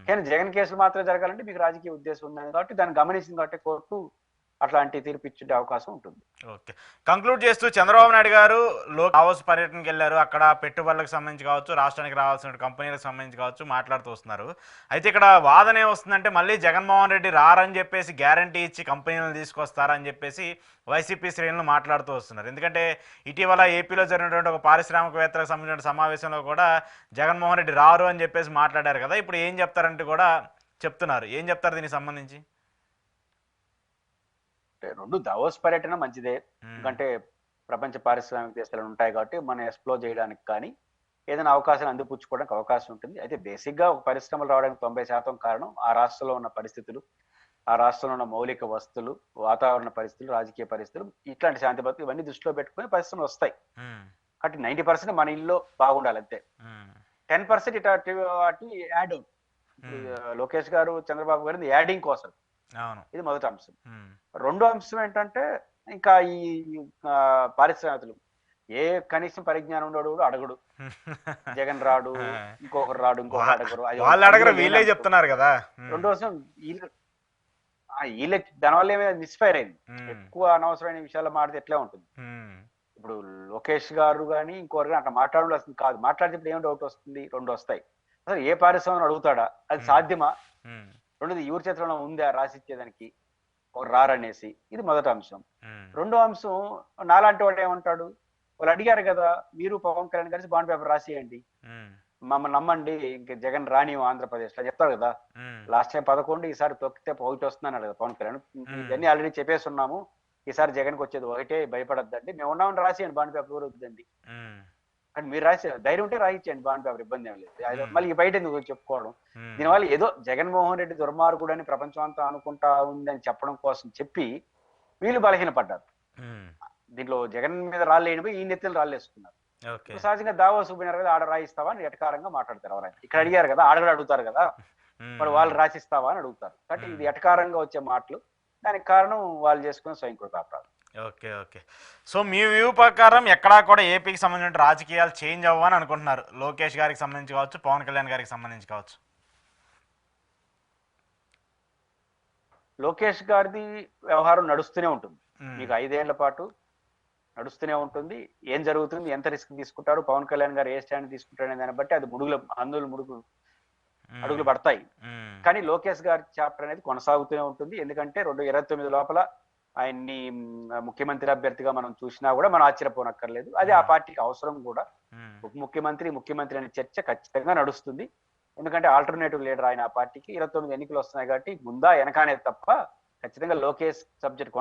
కానీ జగన్ కేసులు మాత్రం జరగాలంటే మీకు రాజకీయ ఉద్దేశం ఉంది కాబట్టి దాన్ని గమనించింది కాబట్టి కోర్టు అట్లాంటి తీర్పు ఇచ్చే అవకాశం ఉంటుంది. ఓకే, కంక్లూడ్ చేస్తూ చంద్రబాబు నాయుడు గారు దావోస్ పర్యటనకి వెళ్ళారు. అక్కడ పెట్టుబడులకు సంబంధించి కావచ్చు, రాష్ట్రానికి రావాల్సిన కంపెనీలకు సంబంధించి కావచ్చు మాట్లాడుతూ వస్తున్నారు. అయితే ఇక్కడ వాదన ఏమొస్తుందంటే మళ్ళీ జగన్మోహన్ రెడ్డి రారని చెప్పేసి గ్యారంటీ ఇచ్చి కంపెనీలను తీసుకొస్తారని చెప్పేసి వైసీపీ శ్రేణులు మాట్లాడుతూ వస్తున్నారు. ఎందుకంటే ఇటీవల ఏపీలో జరిగినటువంటి ఒక పారిశ్రామికవేత్తలకు సంబంధించిన సమావేశంలో కూడా జగన్మోహన్ రెడ్డి రారు అని చెప్పేసి మాట్లాడారు కదా. ఇప్పుడు ఏం చెప్తారంటే కూడా చెప్తున్నారు. ఏం చెప్తారు దీనికి సంబంధించి? రెండు దావోస్ పర్యటన మంచిదే, ఎందుకంటే ప్రపంచ పారిశ్రామిక దేశాలు ఉంటాయి కాబట్టి మనం ఎక్స్ప్లోర్ చేయడానికి కానీ ఏదైనా అవకాశాలు అందిపుచ్చుకోవడానికి అవకాశం ఉంటుంది. అయితే బేసిక్ గా ఒక పరిశ్రమలు రావడానికి 90% కారణం ఆ రాష్ట్రంలో ఉన్న పరిస్థితులు, ఆ రాష్ట్రంలో ఉన్న మౌలిక వస్తువులు, వాతావరణ పరిస్థితులు, రాజకీయ పరిస్థితులు, ఇట్లాంటి శాంతి భద్రతలు ఇవన్నీ దృష్టిలో పెట్టుకుని పరిశ్రమలు వస్తాయి. కాబట్టి 90% మన ఇల్లు బాగుండాలి అంతే. 10% ఇటు యాడ్ అవుట్. లోకేష్ గారు చంద్రబాబు గారు యాడింగ్ కోసం, ఇది మొదటి అంశం. రెండో అంశం ఏంటంటే ఇంకా ఈ పారిశ్రామికలు ఏ కనీసం పరిజ్ఞానం ఉండడు అడగడు. జగన్ రాడు, ఇంకొకరు రాడు, ఇంకొకరు అడగరు, వాళ్ళు అడగరు, వీళ్ళే చెప్తున్నారు కదా. రెండో అంశం వీళ్ళే దానివల్ల ఏమైనా మిస్ఫైర్ అయింది. ఎక్కువ అనవసరమైన విషయాల్లో మాట్లాడితే ఎట్లా ఉంటుంది. ఇప్పుడు లోకేష్ గారు కానీ ఇంకొకరు కానీ అట్లా మాట్లాడాల్సింది కాదు. మాట్లాడితే ఏం డౌట్ వస్తుంది? రెండు వస్తాయి. అసలు ఏ పారిశ్రామిక అడుగుతాడా, అది సాధ్యమా? రెండోది ఎవరి చేతిలో ఉందా రాసిచ్చేదానికి, ఒక రారనేసి, ఇది మొదటి అంశం. రెండో అంశం నాలాంటి వాడు ఏమంటాడు, వాళ్ళు అడిగారు కదా మీరు పవన్ కళ్యాణ్ కలిసి బాండ్ పేపర్ రాసియండి, మమ్మల్ని నమ్మండి, ఇంక జగన్ రాని ఆంధ్రప్రదేశ్ లో చెప్తారు కదా. లాస్ట్ టైం 11, ఈసారి తొక్కితే 1 వస్తున్నాను కదా పవన్ కళ్యాణ్. ఇవన్నీ ఆల్రెడీ చెప్పేసి ఉన్నాము, ఈసారి జగన్కి వచ్చేది 1, భయపడద్దండి, మేము ఉన్నామని రాసియండి బాండ్ పేపర్, ఎవరు వద్దండి. కానీ మీరు రాసి ధైర్యం ఉంటే రాయించండి బాండ్ పేపర్, ఇబ్బంది ఏం లేదు. మళ్ళీ బయట ఎందుకు చెప్పుకోవడం? దీనివల్ల ఏదో జగన్మోహన్ రెడ్డి దుర్మార్గుడు అని ప్రపంచం అంతా అనుకుంటా ఉందని చెప్పడం కోసం చెప్పి వీళ్ళు బలహీనపడ్డారు. దీంట్లో జగన్ మీద రాళ్ళేయడం ఈ నెత్తిని రాళ్ళేసుకున్నారు. సహజంగా దావోస్ పోయినారు కదా, ఆడ రాయిస్తావా అని ఎటకారంగా మాట్లాడతారు. ఎవరైనా ఇక్కడ అడిగారు కదా, ఆడగడ అడుగుతారు కదా, మరి వాళ్ళు రాసిస్తావా అని అడుగుతారు. కాబట్టి ఇది ఎటకారంగా వచ్చే మాటలు. దానికి కారణం వాళ్ళు చేసుకున్న స్వయంకృత అపరాధం. ఓకే ఓకే, సో మీ వ్యూ ప్రకారం ఎక్కడా కూడా ఏపీకి సంబంధించిన రాజకీయాలు చేంజ్ అవ్వని అనుకుంటున్నారు, లోకేష్ గారికి సంబంధించి కావచ్చు, పవన్ కళ్యాణ్ గారికి సంబంధించి కావచ్చు? లోకేష్ గారిది వ్యవహారం నడుస్తూనే ఉంటుంది, మీకు 5 ఏళ్ల పాటు నడుస్తూనే ఉంటుంది. ఏం జరుగుతుంది, ఎంత రిస్క్ తీసుకుంటారు, పవన్ కళ్యాణ్ గారు ఏ స్టాండ్ తీసుకుంటారు అనే దాన్ని బట్టి అది అడుగులు పడతాయి. కానీ లోకేష్ గారి చాప్టర్ అనేది కొనసాగుతూనే ఉంటుంది. ఎందుకంటే 2029 లోపల ఆయన్ని ముఖ్యమంత్రి అభ్యర్థిగా మనం చూసినా కూడా మనం ఆశ్చర్యపోనక్కర్లేదు. అది ఆ పార్టీకి అవసరం కూడా. ఉప ముఖ్యమంత్రి అనే చర్చ ఖచ్చితంగా నడుస్తుంది. ఎందుకంటే ఆల్టర్నేటివ్ లీడర్ ఆయన ఆ పార్టీకి. 29 ఎన్నికలు వస్తున్నాయి కాబట్టి ముందా వెనకానే తప్ప ఖచ్చితంగా లోకేష్ సబ్జెక్ట్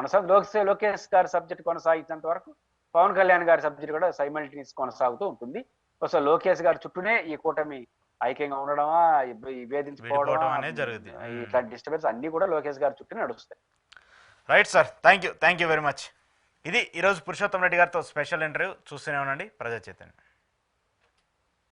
లోకేష్ గారి సబ్జెక్ట్ కొనసాగించేంత వరకు పవన్ కళ్యాణ్ గారి సబ్జెక్ట్ కూడా సైమల్టేనియస్ కొనసాగుతూ ఉంటుంది. సో లోకేష్ గారి చుట్టూనే ఈ కూటమి ఐక్యంగా ఉండడమా, వేధించుకోవడం అనేది జరుగుతుంది. ఇట్లాంటి డిస్టర్బెన్స్ అన్ని కూడా లోకేష్ గారి చుట్టూ నడుస్తాయి. Right sir, thank you very much. ఇది ఈరోజు పురుషోత్తం రెడ్డి గారితో స్పెషల్ ఇంటర్వ్యూ. చూస్తూనే ఉండండి ప్రజా చైతన్యం.